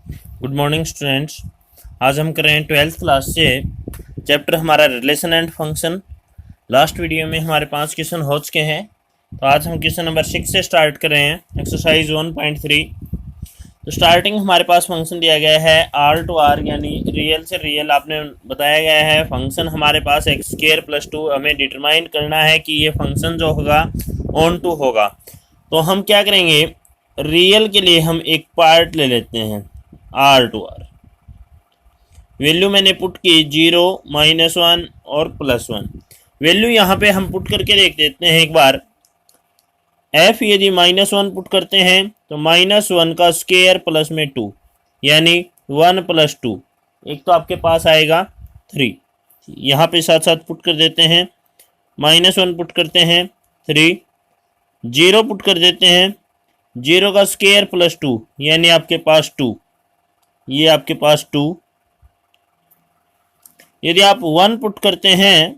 Good morning students. आज हम कर रहे हैं 12th क्लास से चैप्टर हमारा relation and function. Last video में हमारे 5 क्वेश्चन हो चुके हैं, तो आज हम क्वेश्चन नंबर 6 से स्टार्ट कर रहे हैं, एक्सरसाइज 1.3। तो स्टार्टिंग हमारे पास फंक्शन दिया गया है आर टू आर, यानी रियल से रियल आपने बताया गया है। फंक्शन हमारे पास एक्स स्क्वायर प्लस 2, हमें डिटरमाइन करना है कि ये फंक्शन जो होगा ऑन टू होगा। तो हम क्या करेंगे, रियल के लिए हम एक पार्ट ले लेते हैं आर टू आर। वैल्यू मैंने पुट की 0, -1 और +1। वैल्यू यहाँ पे हम पुट करके देख देते हैं एक बार। f यदि -1 पुट करते हैं तो -1 का स्क्वायर प्लस में 2, यानी 1 + 2, एक तो आपके पास आएगा 3। यहाँ पे साथ साथ पुट कर देते हैं, -1 पुट करते हैं 3, 0 पुट कर देते हैं, 0 का स्क्वायर प्लस 2, यानी आपके पास 2, ये आपके पास 2। यदि आप 1 पुट करते हैं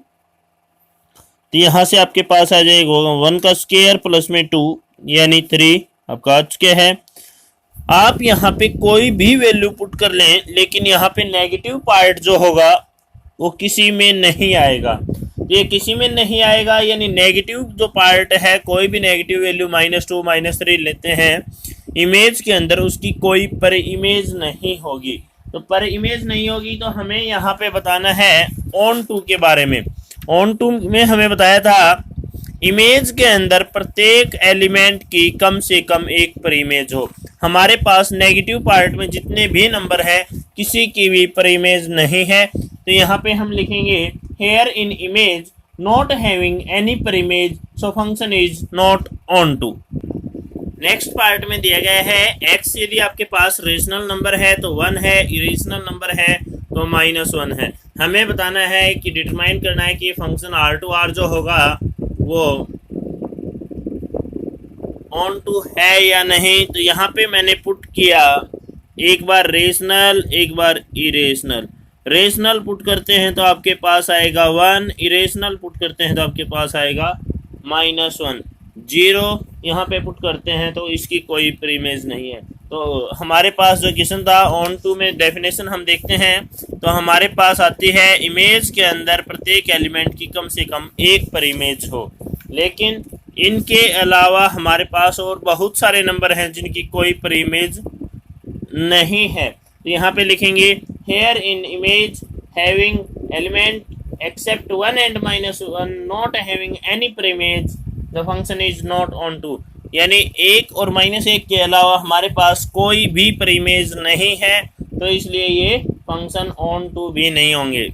तो यहाँ से आपके पास आ जाएगा 1 का स्क्वायर प्लस में 2, यानी 3 आपका आ चुके हैं। आप यहाँ पे कोई भी वैल्यू पुट कर लें, लेकिन यहाँ पे नेगेटिव पार्ट जो होगा वो किसी में नहीं आएगा। तो ये किसी में नहीं आएगा, यानी नेगेटिव जो पार्ट है, कोई भी नेगेटिव वैल्यू -2 -3 लेते हैं इमेज के अंदर, उसकी कोई पर इमेज नहीं होगी। तो पर इमेज नहीं होगी तो हमें यहाँ पे बताना है ऑन टू के बारे में। ऑन टू में हमें बताया था इमेज के अंदर प्रत्येक एलिमेंट की कम से कम एक पर इमेज हो। हमारे पास नेगेटिव पार्ट में जितने भी नंबर है किसी की भी पर इमेज नहीं है, तो यहाँ पे हम लिखेंगे here in image not having any pre image, so function is not onto. Next part में दिया गया है x यदि आपके पास रेशनल नंबर है तो 1 है, इरेशनल नंबर है तो -1 है। हमें बताना है कि डिटरमाइन करना है कि ये फंक्शन आर टू आर जो होगा वो ऑन टू है या नहीं। तो यहाँ पे मैंने पुट किया एक बार रेशनल, एक बार इरेशनल। रेशनल पुट करते हैं तो आपके पास आएगा 1, इरेशनल पुट करते हैं तो आपके पास आएगा -1। 0 यहाँ पे पुट करते हैं तो इसकी कोई प्रीमेज नहीं है। तो हमारे पास जो क्वेश्चन था ऑन टू में डेफिनेशन हम देखते हैं, तो हमारे पास आती है इमेज के अंदर प्रत्येक एलिमेंट की कम से कम एक पर इमेज हो। लेकिन इनके अलावा हमारे पास और बहुत सारे नंबर हैं जिनकी कोई पर इमेज नहीं है। तो यहाँ पे लिखेंगे here in image having element except 1 and -1 not having any pre image, the function is not onto. यानी 1 और -1 के अलावा हमारे पास कोई भी पर इमेज नहीं है, तो इसलिए ये फंक्शन ऑन टू भी नहीं होंगे।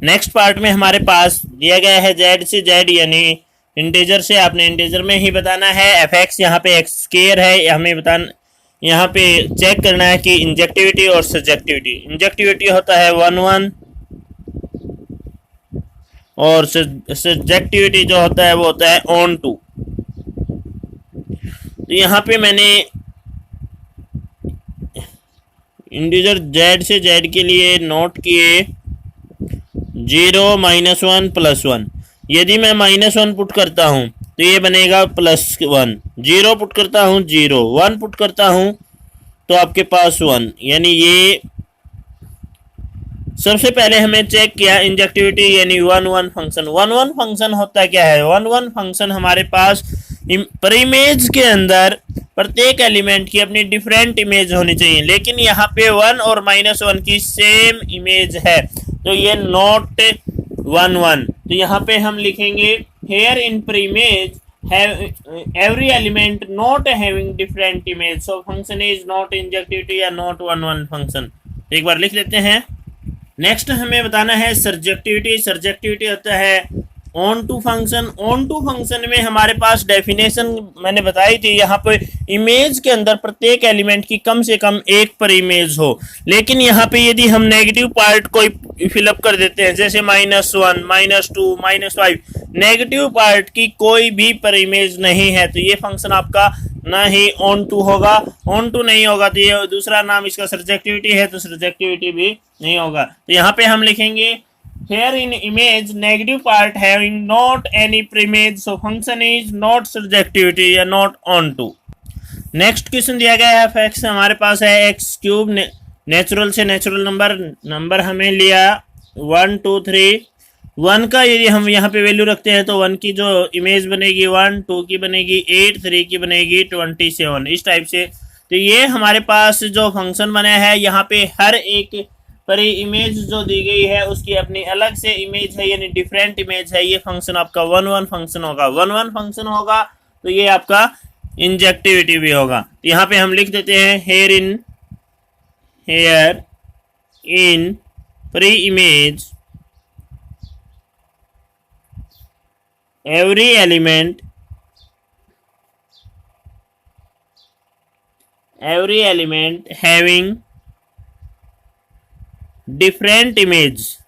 नेक्स्ट पार्ट में हमारे पास दिया गया है z से z, यानी इंटीजर से आपने इंटीजर में ही बताना है। fx यहाँ पे x स्क्वायर है, हमें बताना, यहाँ पे चेक करना है कि इंजेक्टिविटी और सब्जेक्टिविटी। इंजेक्टिविटी होता है 1 1 और सब्जेक्टिविटी जो होता है वो होता है ऑन टू। तो यहाँ पे मैंने इंटीजर z से z के लिए नोट किए 0 -1 +1। यदि मैं -1 पुट करता हूँ तो ये बनेगा +1, 0 पुट करता हूँ 0, 1 पुट करता हूँ तो आपके पास 1, यानी ये सबसे पहले हमें चेक किया इंजेक्टिविटी, यानी 1 1 फंक्शन। 1 1 फंक्शन होता क्या है, 1 1 फंक्शन हमारे पास पर इमेज के अंदर प्रत्येक एलिमेंट की अपनी डिफरेंट इमेज होनी चाहिए, लेकिन यहाँ पे 1 और -1 की सेम इमेज है, तो ये नॉट 1 1। तो यहाँ पे हम लिखेंगे हेयर इन पर image every element not having different image, so function is not injectivity या not 1 1 फंक्शन। एक बार लिख लेते हैं। नेक्स्ट हमें बताना है सब्जेक्टिविटी। सब्जेक्टिविटी होता है onto function. Onto function में हमारे पास डेफिनेशन मैंने बताई थी, यहाँ पे इमेज के अंदर प्रत्येक एलिमेंट की कम से कम एक पर इमेज हो। लेकिन यहाँ पे यदि हम नेगेटिव पार्ट को फिलअप कर देते हैं, जैसे -1 -2 -5, नेगेटिव पार्ट की कोई भी पर इमेज नहीं है, तो ये फंक्शन आपका ना ही ऑन टू होगा। ऑन टू नहीं होगा तो ये दूसरा नाम इसका सब्जेक्टिविटी है, तो सब्जेक्टिविटी भी नहीं होगा। तो यहाँ पे हम लिखेंगे here in image negative part having not any preimage, so function is not subjectivity या not onto. Next question दिया गया है fx हमारे पास है एक्स क्यूब, नेचुरल से नेचुरल नंबर हमें लिया 1 2 3। 1 का यदि हम यहाँ पे वैल्यू रखते हैं तो 1 की जो इमेज बनेगी 1, 2 की बनेगी 8, 3 की बनेगी 27, इस टाइप से। तो ये हमारे पास जो फंक्शन बना है यहाँ पे हर एक पर इमेज जो दी गई है उसकी अपनी अलग से इमेज है, यानी डिफरेंट इमेज है। ये फंक्शन आपका 1 1 फंक्शन होगा। 1 1 फंक्शन होगा तो ये आपका इंजेक्टिविटी भी होगा। तो यहाँ पे हम लिख देते हैं here in pre image every element having different image,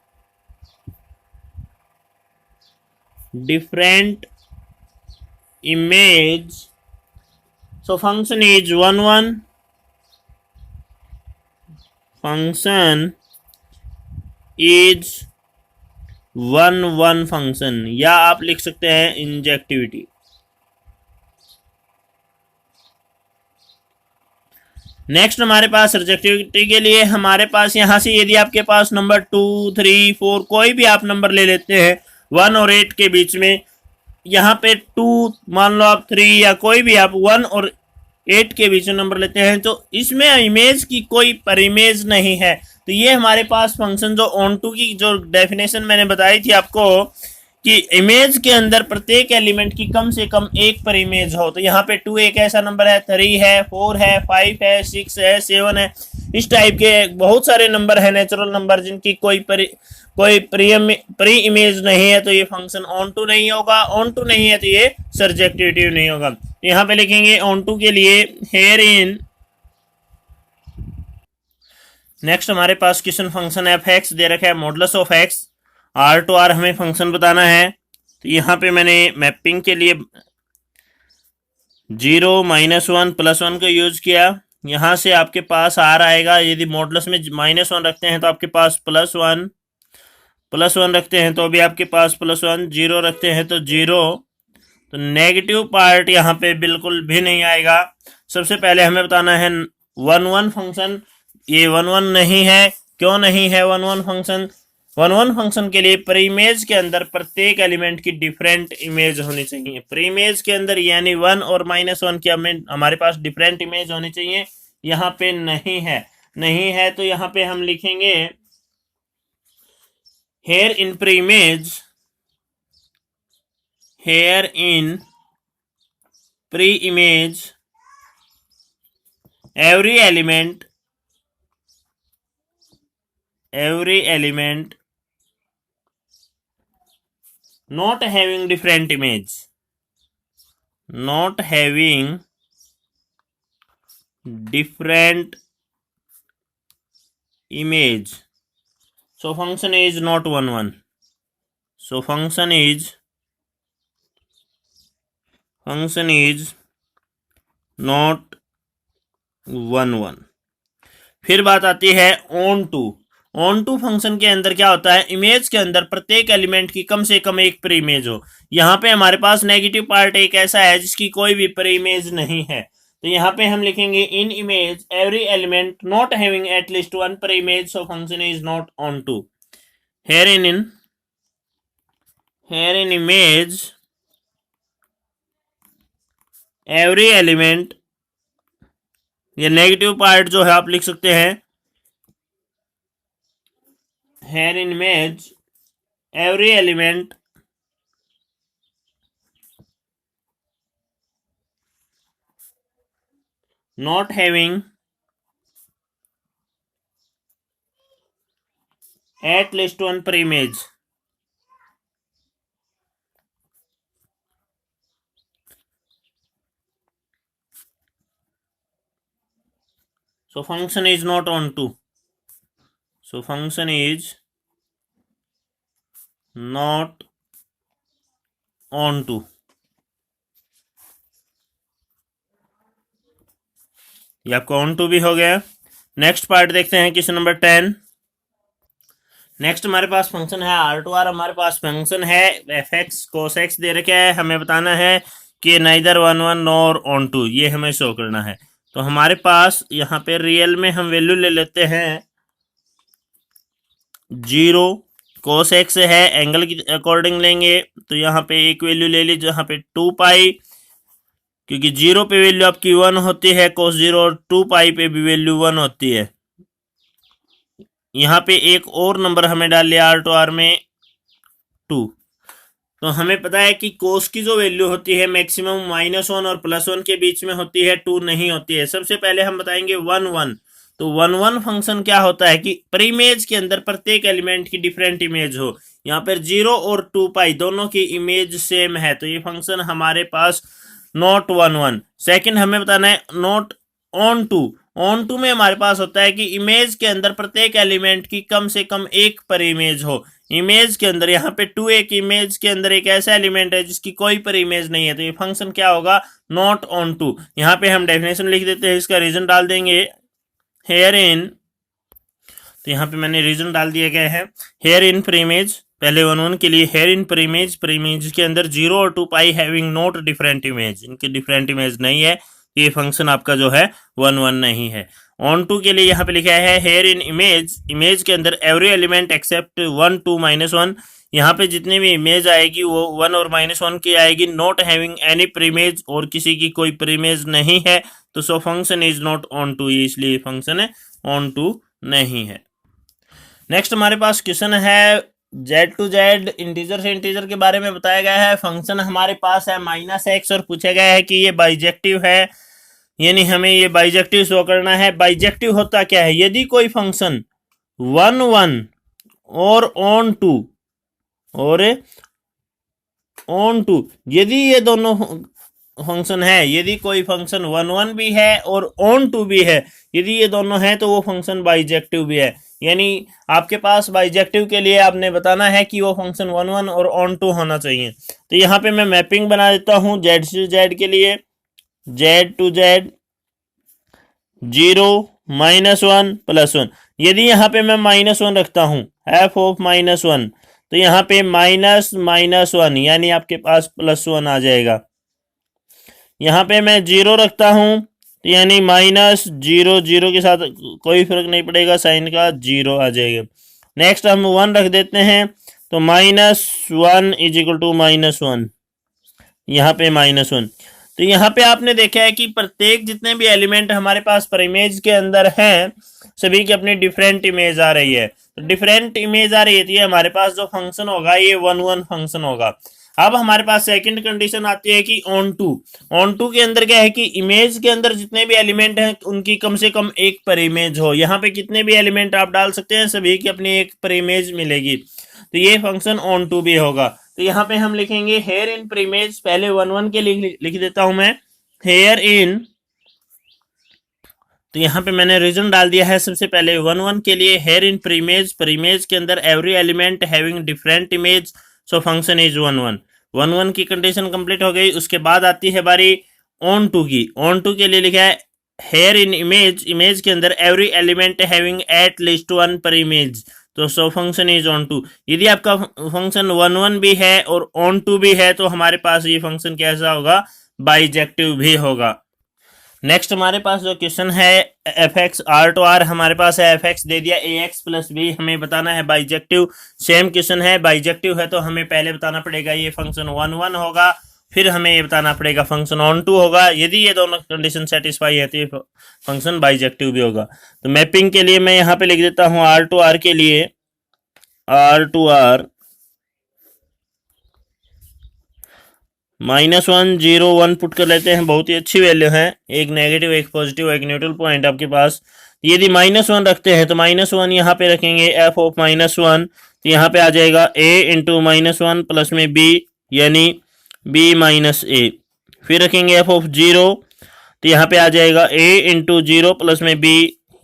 so function is 1 1, function is 1 1 function, या आप लिख सकते हैं इंजेक्टिविटी। नेक्स्ट हमारे पास रिजेक्टिविटी के लिए हमारे पास यहां से यदि आपके पास नंबर 2 3 4 कोई भी आप नंबर ले लेते हैं 1 और 8 के बीच में, यहाँ पे 2 मान लो आप 3 या कोई भी आप 1 और 8 के बीच में नंबर लेते हैं तो इसमें इमेज की कोई पर इमेज नहीं है। तो ये हमारे पास फंक्शन जो ऑन टू की जो डेफिनेशन मैंने बताई थी आपको कि इमेज के अंदर प्रत्येक एलिमेंट की कम से कम एक पर इमेज हो। तो यहाँ पे 2 एक ऐसा नंबर है, 3 है, 4 है, 5 है, 6 है, 7 है, इस टाइप के बहुत सारे नंबर है नेचुरल नंबर जिनकी कोई प्री इमेज नहीं है। तो ये फंक्शन ऑन टू नहीं होगा। ऑन टू नहीं है तो ये सर्जेक्टिविटी नहीं होगा। यहाँ पे लिखेंगे ऑन टू के लिए हेयर इन। नेक्स्ट हमारे पास क्वेश्चन फंक्शन एफ एक्स दे रखा है modulus of x, R to R हमें फंक्शन बताना है। तो यहाँ पे मैंने मैपिंग के लिए 0 -1 +1 का यूज किया। यहाँ से आपके पास आर आएगा, यदि मॉडुलस में -1 रखते हैं तो आपके पास +1 रखते हैं तो भी आपके पास +1, 0 रखते हैं तो 0। तो नेगेटिव पार्ट यहाँ पे बिल्कुल भी नहीं आएगा। सबसे पहले हमें बताना है 1 1 फंक्शन, ये 1 1 नहीं है। क्यों नहीं है 1 1 फंक्शन? 1 1 फंक्शन के लिए प्री इमेज के अंदर प्रत्येक एलिमेंट की डिफरेंट इमेज होनी चाहिए। प्री इमेज के अंदर यानी 1 और -1 की हमारे पास डिफरेंट इमेज होनी चाहिए। यहाँ पे नहीं है तो यहाँ पे हम लिखेंगे here in pre image, every element not having different image, so function is not 1 1, so function is not 1 1। फिर बात आती है ऑन टू फंक्शन के अंदर क्या होता है, इमेज के अंदर प्रत्येक एलिमेंट की कम से कम एक पर इमेज हो। यहाँ पे हमारे पास नेगेटिव पार्ट एक ऐसा है जिसकी कोई भी पर इमेज नहीं है। तो यहाँ पे हम लिखेंगे in image every element not having at least 1 pre image, so function is not onto. Here in image every element, ये नेगेटिव पार्ट जो है आप लिख सकते हैं here in image every element not having at least 1 per image, so function is not on to, so function is not on to। ये आपका on to भी हो गया। नेक्स्ट पार्ट देखते हैं क्वेश्चन नंबर 10। नेक्स्ट हमारे पास फंक्शन है are to are, हमारे पास फंक्शन है एफ एक्स कोस एक्स दे रखा है। हमें बताना है कि नाइदर 1 1 नॉर ऑन टू, ये हमें शो करना है। तो हमारे पास यहाँ पे रियल में हम वैल्यू ले लेते हैं 0, cos x है, एंगल की अकॉर्डिंग लेंगे तो यहाँ पे एक वैल्यू ले ली जहाँ पे 2 पाई, क्योंकि 0 पे वैल्यू आपकी 1 होती है cos 0, और 2 पाई पे भी वैल्यू 1 होती है। यहाँ पे एक और नंबर हमें डाल लिया R टू R में 2। तो हमें पता है कि कोस की जो वैल्यू होती है मैक्सिमम -1 और +1 के बीच में होती है, 2 नहीं होती है। सबसे पहले हम बताएंगे 1 1। तो 1 1 फंक्शन क्या होता है कि प्रीमेज के अंदर प्रत्येक एलिमेंट की डिफरेंट इमेज हो। यहाँ पर 0 और 2 पाई दोनों की इमेज सेम है, तो ये फंक्शन हमारे पास नॉट 1 1। सेकेंड हमें बताना है not onto. Onto में हमारे पास होता है कि इमेज के अंदर प्रत्येक एलिमेंट की कम से कम एक पर इमेज हो। इमेज के अंदर यहाँ पे 2 एक इमेज के अंदर एक ऐसा एलिमेंट है जिसकी कोई पर इमेज नहीं है, तो ये फंक्शन क्या होगा, नॉट ऑन टू। यहाँ पे हम डेफिनेशन लिख देते हैं, इसका रीजन डाल देंगे हेयर इन। तो यहाँ पे मैंने रीजन डाल दिया गया है हेयर इन प्रीमेज, पहले 1 1 के लिए हेयर इन प्रीमेज, प्रीमेज के अंदर 0 और 2 पाई हैविंग नॉट डिफरेंट इमेज, इनकी डिफरेंट इमेज नहीं है, ये फंक्शन आपका जो है 1 1 नहीं है। ऑन टू के लिए यहाँ पे लिखा है हेयर इन इमेज, इमेज के अंदर एवरी एलिमेंट एक्सेप्ट 1 2 -1, यहाँ पे जितनी भी इमेज आएगी वो 1 और -1 की आएगी। नॉट हैविंग एनी प्रीमेज, और किसी की कोई प्रीमेज नहीं है, तो so function is not onto, इसलिए फंक्शन है ऑन टू नहीं है। नेक्स्ट हमारे पास क्वेश्चन है z टू z इंटीजर से इंटीजर के बारे में बताया गया है। फंक्शन हमारे पास है -x और पूछा गया है कि ये बाइजेक्टिव है, यानी हमें ये बाइजेक्टिव शो करना है। बाइजेक्टिव होता क्या है, यदि कोई फंक्शन 1 1 और ऑन टू यदि ये दोनों फंक्शन है, यदि कोई फंक्शन 1 1 भी है और ऑन टू भी है, यदि ये दोनों हैं तो वो फंक्शन बाइजेक्टिव भी है। यानी आपके पास बाइजेक्टिव के लिए आपने बताना है कि वो फंक्शन 1 1 और ऑन टू होना चाहिए। तो यहाँ पे मैं मैपिंग बना देता हूँ z से z के लिए, z टू z 0 -1 +1। यदि यहाँ पे मैं -1 रखता हूँ f ऑफ -1, तो यहाँ पे -1 यानी आपके पास +1 आ जाएगा। यहाँ पे मैं 0 रखता हूँ तो यानी -0, 0 के साथ कोई फर्क नहीं पड़ेगा, साइन का 0 आ जाएगा। नेक्स्ट हम 1 रख देते हैं, तो -1 = -1, यहाँ पे -1। तो यहाँ पे आपने देखा है कि प्रत्येक जितने भी एलिमेंट हमारे पास पर इमेज के अंदर हैं, सभी की अपनी डिफरेंट इमेज आ रही है। तो डिफरेंट इमेज आ रही है, हमारे पास जो फंक्शन होगा ये 1 1 फंक्शन होगा। अब हमारे पास सेकंड कंडीशन आती है कि ऑन टू के अंदर क्या है कि इमेज के अंदर जितने भी एलिमेंट हैं उनकी कम से कम एक पर इमेज हो। यहाँ पे कितने भी एलिमेंट आप डाल सकते हैं, सभी की अपनी एक पर इमेज मिलेगी, तो ये फंक्शन ऑन टू भी होगा। तो यहाँ पे हम लिखेंगे हेयर इन प्रीमेज, पहले 1 1 के लिए लिख देता हूं मैं हेयर इन। तो यहाँ पे मैंने रीजन डाल दिया है सबसे पहले 1 1 के लिए हेयर इन प्रीमेज, प्रीमेज के अंदर every element having different image, so function is 1 1। 1 1 की कंडीशन कंप्लीट हो गई। उसके बाद आती है बारी ऑन टू की। ऑन टू के लिए लिखा है हेयर इन इमेज, इमेज के अंदर every element having at least 1 pre image, तो so function is onto. यदि आपका फंक्शन 1 1 भी है और ऑन टू भी है तो हमारे पास ये फंक्शन कैसा होगा, बाइजेक्टिव भी होगा। नेक्स्ट हमारे पास जो क्वेश्चन है f(x) R टू R, हमारे पास है f(x) दे दिया ax + b, हमें बताना है बाइजेक्टिव। सेम क्वेश्चन है, बाइजेक्टिव है तो हमें पहले बताना पड़ेगा ये फंक्शन 1 1 होगा, फिर हमें ये बताना पड़ेगा फंक्शन ऑन टू होगा। यदि ये दोनों कंडीशन सेटिस्फाई है तो ये फंक्शन बाइजेक्टिव भी होगा। तो मैपिंग के लिए मैं यहाँ पे लिख देता हूँ R टू R के लिए R टू R -1 0 1 पुट कर लेते हैं, बहुत ही अच्छी वैल्यू है, एक नेगेटिव एक पॉजिटिव एक न्यूट्रल पॉइंट आपके पास। यदि -1 रखते हैं तो -1 यहाँ पे रखेंगे f ऑफ -1, तो यहाँ पे आ जाएगा a × -1 प्लस में b, यानी b - a। फिर रखेंगे f ऑफ 0, तो यहाँ पे आ जाएगा a × 0 प्लस में b,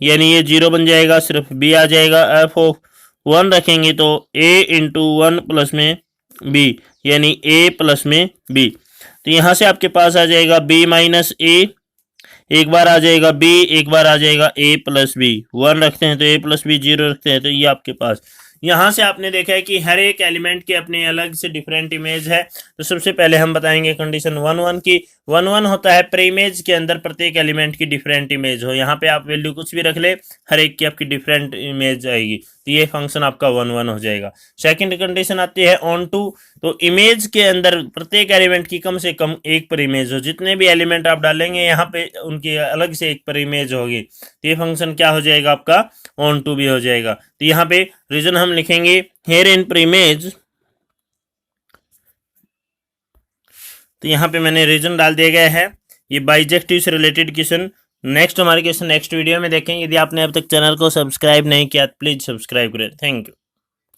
यानी ये 0 बन जाएगा, सिर्फ b आ जाएगा। f ऑफ 1 रखेंगे तो a × 1 प्लस में b, यानी a प्लस में b। तो यहाँ से आपके पास आ जाएगा b - a, एक बार आ जाएगा b, एक बार आ जाएगा a + b। 1 रखते हैं तो a + b, 0 रखते हैं तो ये आपके पास यहाँ से आपने देखा है कि हर एक एलिमेंट की अपनी अलग से डिफरेंट इमेज है। तो सबसे पहले हम बताएंगे कंडीशन 1 1 की। 1 1 होता है प्री इमेज के अंदर प्रत्येक एलिमेंट की डिफरेंट इमेज हो। यहाँ पे आप वैल्यू कुछ भी रख ले, हर एक की आपकी डिफरेंट इमेज आएगी, तो ये फंक्शन आपका 1 1 हो जाएगा। सेकंड कंडीशन आती है ऑन टू, तो इमेज के अंदर प्रत्येक एलिमेंट की कम से कम एक पर इमेज हो। जितने भी एलिमेंट आप डालेंगे यहाँ पे उनकी अलग से एक पर इमेज होगी, तो ये फंक्शन क्या हो जाएगा आपका ऑन टू भी हो जाएगा। तो यहाँ पे रीजन हम लिखेंगे हेयर इन पर इमेज, तो यहाँ पे मैंने रीजन डाल दिया गया है। ये बाइजेक्टिव से रिलेटेड क्वेश्चन नेक्स्ट हमारे क्वेश्चन नेक्स्ट वीडियो में देखेंगे। यदि आपने अब तक चैनल को सब्सक्राइब नहीं किया प्लीज सब्सक्राइब करें। Thank you.